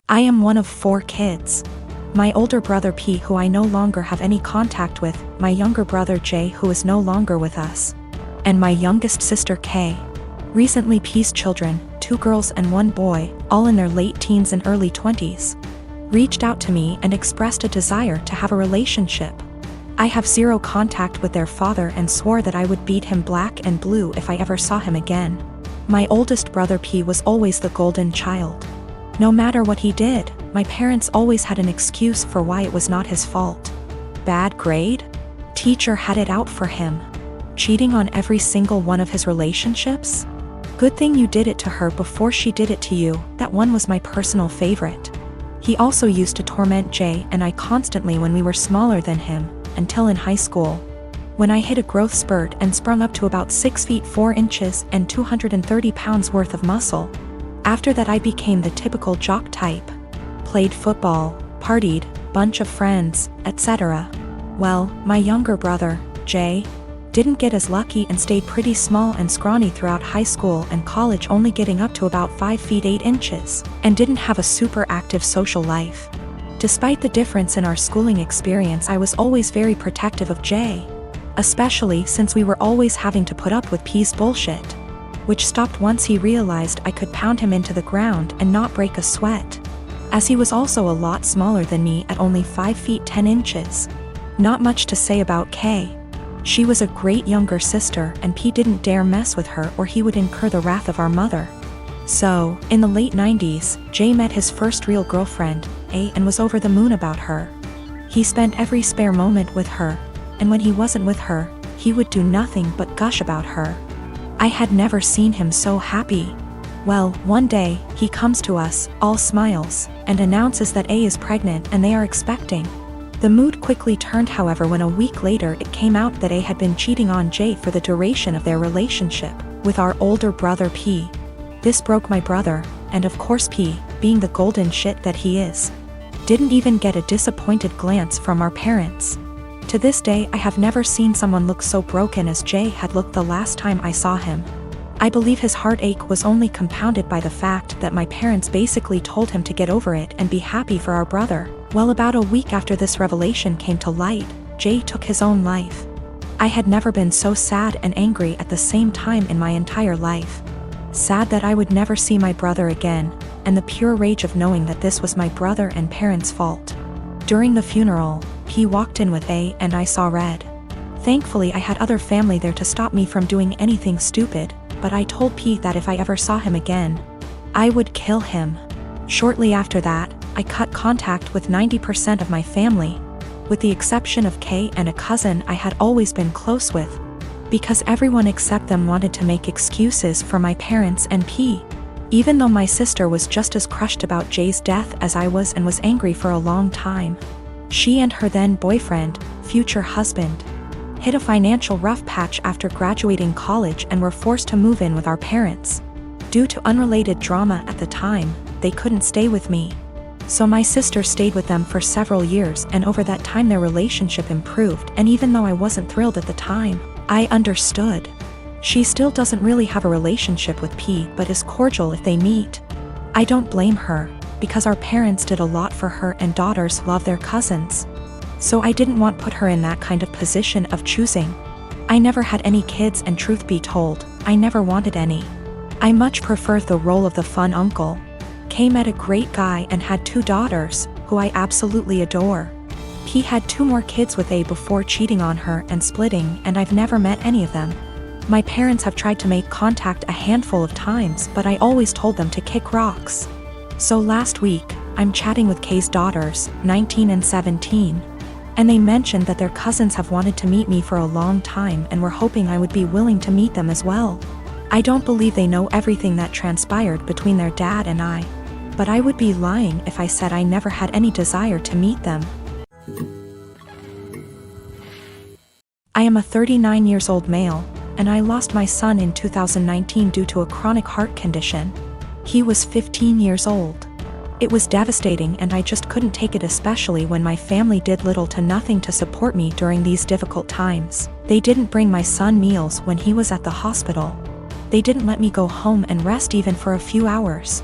I am one of 4 kids. My older brother P, who I no longer have any contact with, my younger brother J, who is no longer with us, and my youngest sister K. Recently P's children, 2 girls and 1 boy, all in their late teens and early 20s, reached out to me and expressed a desire to have a relationship. I have 0 contact with their father and swore that I would beat him black and blue if I ever saw him again. My oldest brother P was always the golden child. No matter what he did, my parents always had an excuse for why it was not his fault. Bad grade? Teacher had it out for him. Cheating on every single one of his relationships? Good thing you did it to her before she did it to you. That one was my personal favorite. He also used to torment Jay and I constantly when we were smaller than him, until in high school, when I hit a growth spurt and sprung up to about 6 feet 4 inches and 230 pounds worth of muscle. After that I became the typical jock type. Played football, partied, bunch of friends, etc. Well, my younger brother, Jay, didn't get as lucky and stayed pretty small and scrawny throughout high school and college, only getting up to about 5 feet 8 inches, and didn't have a super active social life. Despite the difference in our schooling experience, I was always very protective of Jay, especially since we were always having to put up with P's bullshit, which stopped once he realized I could pound him into the ground and not break a sweat, as he was also a lot smaller than me at only 5 feet 10 inches. Not much to say about Kay. She was a great younger sister and P didn't dare mess with her or he would incur the wrath of our mother. So, in the late 90s, Jay met his first real girlfriend, A, and was over the moon about her. He spent every spare moment with her, and when he wasn't with her, he would do nothing but gush about her. I had never seen him so happy. Well, one day, he comes to us, all smiles, and announces that A is pregnant and they are expecting. The mood quickly turned, however, when a week later it came out that A had been cheating on Jay for the duration of their relationship with our older brother P. This broke my brother, and of course P, being the golden shit that he is, didn't even get a disappointed glance from our parents. To this day I have never seen someone look so broken as Jay had looked the last time I saw him. I believe his heartache was only compounded by the fact that my parents basically told him to get over it and be happy for our brother. Well, about a week after this revelation came to light, Jay took his own life. I had never been so sad and angry at the same time in my entire life. Sad that I would never see my brother again, and the pure rage of knowing that this was my brother and parents' fault. During the funeral, P walked in with A and I saw red. Thankfully I had other family there to stop me from doing anything stupid, but I told P that if I ever saw him again, I would kill him. Shortly after that, I cut contact with 90% of my family, with the exception of K and a cousin I had always been close with, because everyone except them wanted to make excuses for my parents and P. Even though my sister was just as crushed about Jay's death as I was and was angry for a long time. She and her then boyfriend, future husband, hit a financial rough patch after graduating college and were forced to move in with our parents. Due to unrelated drama at the time, they couldn't stay with me. So my sister stayed with them for several years, and over that time their relationship improved, and even though I wasn't thrilled at the time, I understood. She still doesn't really have a relationship with P, but is cordial if they meet. I don't blame her, because our parents did a lot for her and daughters love their cousins. So I didn't want to put her in that kind of position of choosing. I never had any kids, and truth be told, I never wanted any. I much preferred the role of the fun uncle. Kay met a great guy and had 2 daughters, who I absolutely adore. P had 2 more kids with A before cheating on her and splitting, and I've never met any of them. My parents have tried to make contact a handful of times, but I always told them to kick rocks. So last week, I'm chatting with Kay's daughters, 19 and 17. And they mentioned that their cousins have wanted to meet me for a long time and were hoping I would be willing to meet them as well. I don't believe they know everything that transpired between their dad and I, but I would be lying if I said I never had any desire to meet them. I am a 39 years old male, and I lost my son in 2019 due to a chronic heart condition. He was 15 years old. It was devastating, and I just couldn't take it, especially when my family did little to nothing to support me during these difficult times. They didn't bring my son meals when he was at the hospital. They didn't let me go home and rest even for a few hours.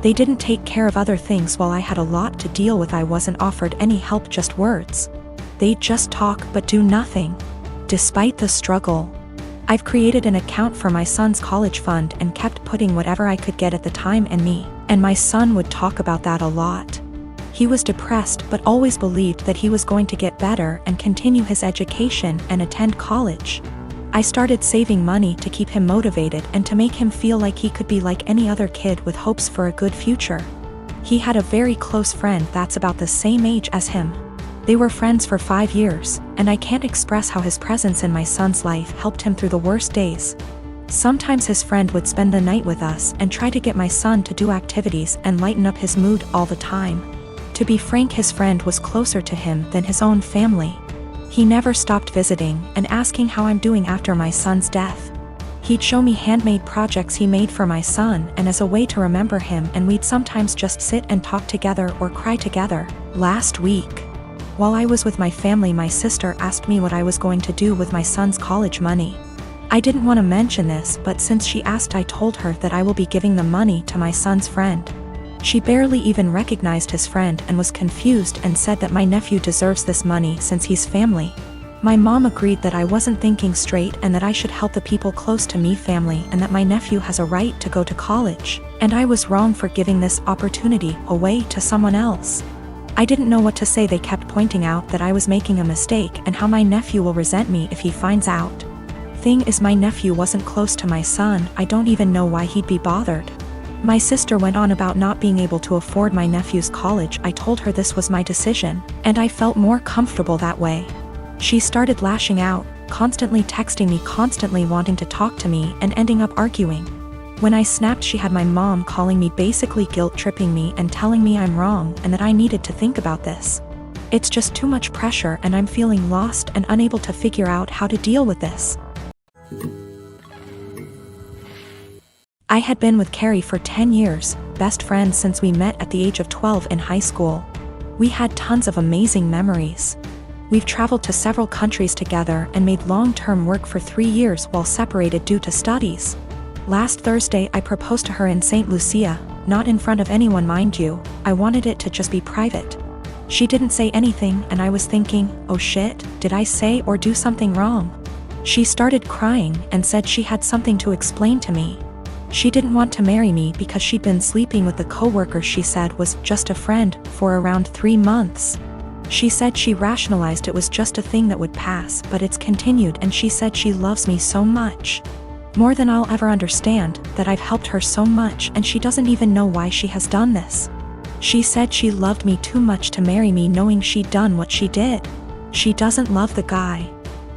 They didn't take care of other things while I had a lot to deal with. I wasn't offered any help, just words. They just talk but do nothing. Despite the struggle, I've created an account for my son's college fund and kept putting whatever I could get at the time, and my son would talk about that a lot. He was depressed but always believed that he was going to get better and continue his education and attend college. I started saving money to keep him motivated and to make him feel like he could be like any other kid with hopes for a good future. He had a very close friend that's about the same age as him. They were friends for 5 years, and I can't express how his presence in my son's life helped him through the worst days. Sometimes his friend would spend the night with us and try to get my son to do activities and lighten up his mood all the time. To be frank, his friend was closer to him than his own family. He never stopped visiting and asking how I'm doing after my son's death. He'd show me handmade projects he made for my son and as a way to remember him, and we'd sometimes just sit and talk together or cry together. Last week, while I was with my family, my sister asked me what I was going to do with my son's college money. I didn't want to mention this, but since she asked, I told her that I will be giving the money to my son's friend. She barely even recognized his friend and was confused and said that my nephew deserves this money since he's family. My mom agreed that I wasn't thinking straight and that I should help the people close to me, family, and that my nephew has a right to go to college, and I was wrong for giving this opportunity away to someone else. I didn't know what to say. They kept pointing out that I was making a mistake and how my nephew will resent me if he finds out. Thing is, my nephew wasn't close to my son. I don't even know why he'd be bothered. My sister went on about not being able to afford my nephew's college. I told her this was my decision, and I felt more comfortable that way. She started lashing out, constantly texting me, constantly wanting to talk to me, and ending up arguing. When I snapped, she had my mom calling me, basically guilt-tripping me and telling me I'm wrong and that I needed to think about this. It's just too much pressure and I'm feeling lost and unable to figure out how to deal with this. I had been with Carrie for 10 years, best friends since we met at the age of 12 in high school. We had tons of amazing memories. We've traveled to several countries together and made long-term work for 3 years while separated due to studies. Last Thursday I proposed to her in St. Lucia, not in front of anyone, mind you. I wanted it to just be private. She didn't say anything and I was thinking, oh shit, did I say or do something wrong? She started crying and said she had something to explain to me. She didn't want to marry me because she'd been sleeping with the coworker she said was just a friend for around 3 months. She said she rationalized it was just a thing that would pass, but it's continued, and she said she loves me so much. More than I'll ever understand, that I've helped her so much and she doesn't even know why she has done this. She said she loved me too much to marry me knowing she'd done what she did. She doesn't love the guy.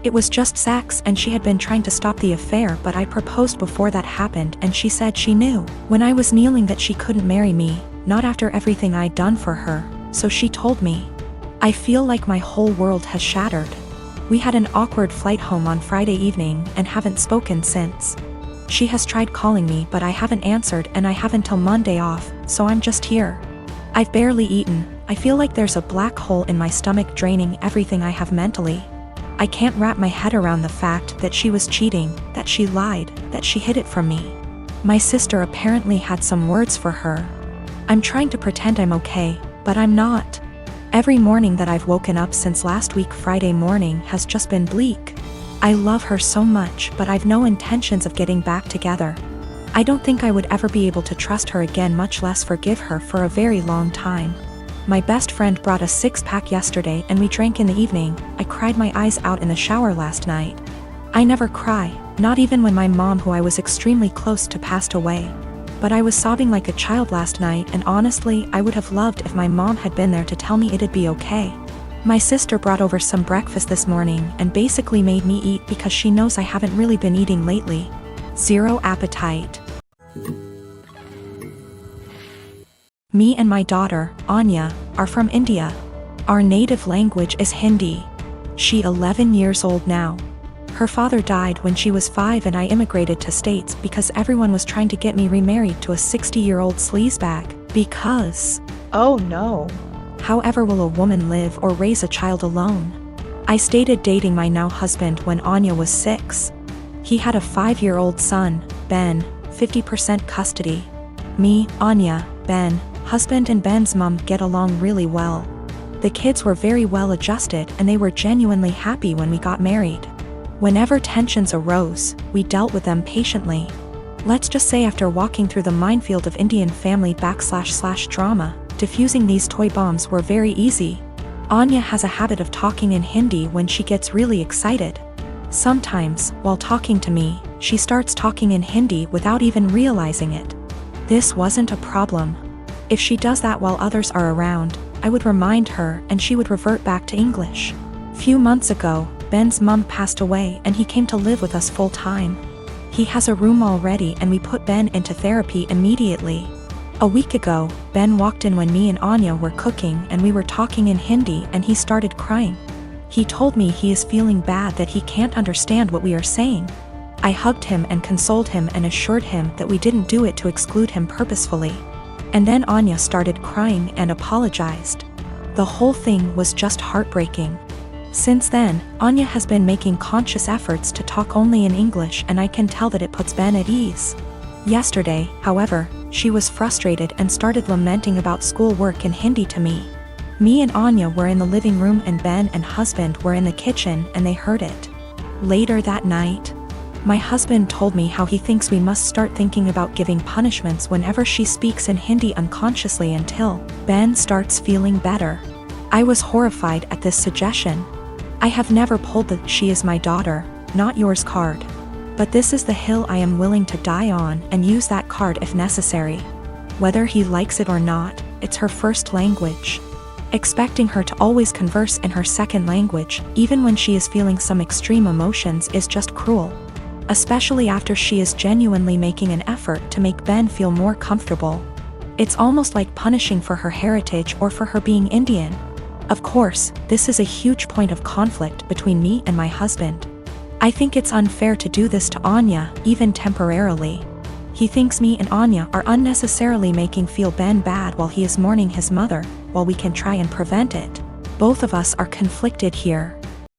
It was just sex and she had been trying to stop the affair, but I proposed before that happened and she said she knew when I was kneeling that she couldn't marry me, not after everything I'd done for her, so she told me. I feel like my whole world has shattered. We had an awkward flight home on Friday evening and haven't spoken since. She has tried calling me but I haven't answered and I have until Monday off, so I'm just here. I've barely eaten. I feel like there's a black hole in my stomach draining everything I have mentally. I can't wrap my head around the fact that she was cheating, that she lied, that she hid it from me. My sister apparently had some words for her. I'm trying to pretend I'm okay, but I'm not. Every morning that I've woken up since last week Friday morning has just been bleak. I love her so much, but I've no intentions of getting back together. I don't think I would ever be able to trust her again, much less forgive her, for a very long time. My best friend brought a 6-pack yesterday and we drank in the evening. I cried my eyes out in the shower last night. I never cry, not even when my mom, who I was extremely close to, passed away. But I was sobbing like a child last night, and honestly I would have loved if my mom had been there to tell me it'd be okay. My sister brought over some breakfast this morning and basically made me eat because she knows I haven't really been eating lately. Zero appetite. Me and my daughter, Anya, are from India. Our native language is Hindi. She's 11 years old now. Her father died when she was 5 and I immigrated to States because everyone was trying to get me remarried to a 60-year-old sleazebag, because, oh no, however will a woman live or raise a child alone? I started dating my now husband when Anya was 6. He had a 5-year-old son, Ben, 50% custody. Me, Anya, Ben, husband and Ben's mom get along really well. The kids were very well adjusted and they were genuinely happy when we got married. Whenever tensions arose, we dealt with them patiently. Let's just say after walking through the minefield of Indian family / drama, diffusing these toy bombs were very easy. Anya has a habit of talking in Hindi when she gets really excited. Sometimes, while talking to me, she starts talking in Hindi without even realizing it. This wasn't a problem. If she does that while others are around, I would remind her and she would revert back to English. Few months ago, Ben's mom passed away and he came to live with us full time. He has a room already and we put Ben into therapy immediately. A week ago, Ben walked in when me and Anya were cooking and we were talking in Hindi and he started crying. He told me he is feeling bad that he can't understand what we are saying. I hugged him and consoled him and assured him that we didn't do it to exclude him purposefully. And then Anya started crying and apologized. The whole thing was just heartbreaking. Since then, Anya has been making conscious efforts to talk only in English and I can tell that it puts Ben at ease. Yesterday, however, she was frustrated and started lamenting about schoolwork in Hindi to me. Me and Anya were in the living room and Ben and husband were in the kitchen and they heard it. Later that night, my husband told me how he thinks we must start thinking about giving punishments whenever she speaks in Hindi unconsciously until Ben starts feeling better. I was horrified at this suggestion. I have never pulled the "she is my daughter, not yours" card. But this is the hill I am willing to die on and use that card if necessary. Whether he likes it or not, it's her first language. Expecting her to always converse in her second language, even when she is feeling some extreme emotions, is just cruel. Especially after she is genuinely making an effort to make Ben feel more comfortable. It's almost like punishing for her heritage or for her being Indian. Of course, this is a huge point of conflict between me and my husband. I think it's unfair to do this to Anya, even temporarily. He thinks me and Anya are unnecessarily making feel Ben bad while he is mourning his mother, while we can try and prevent it. Both of us are conflicted here.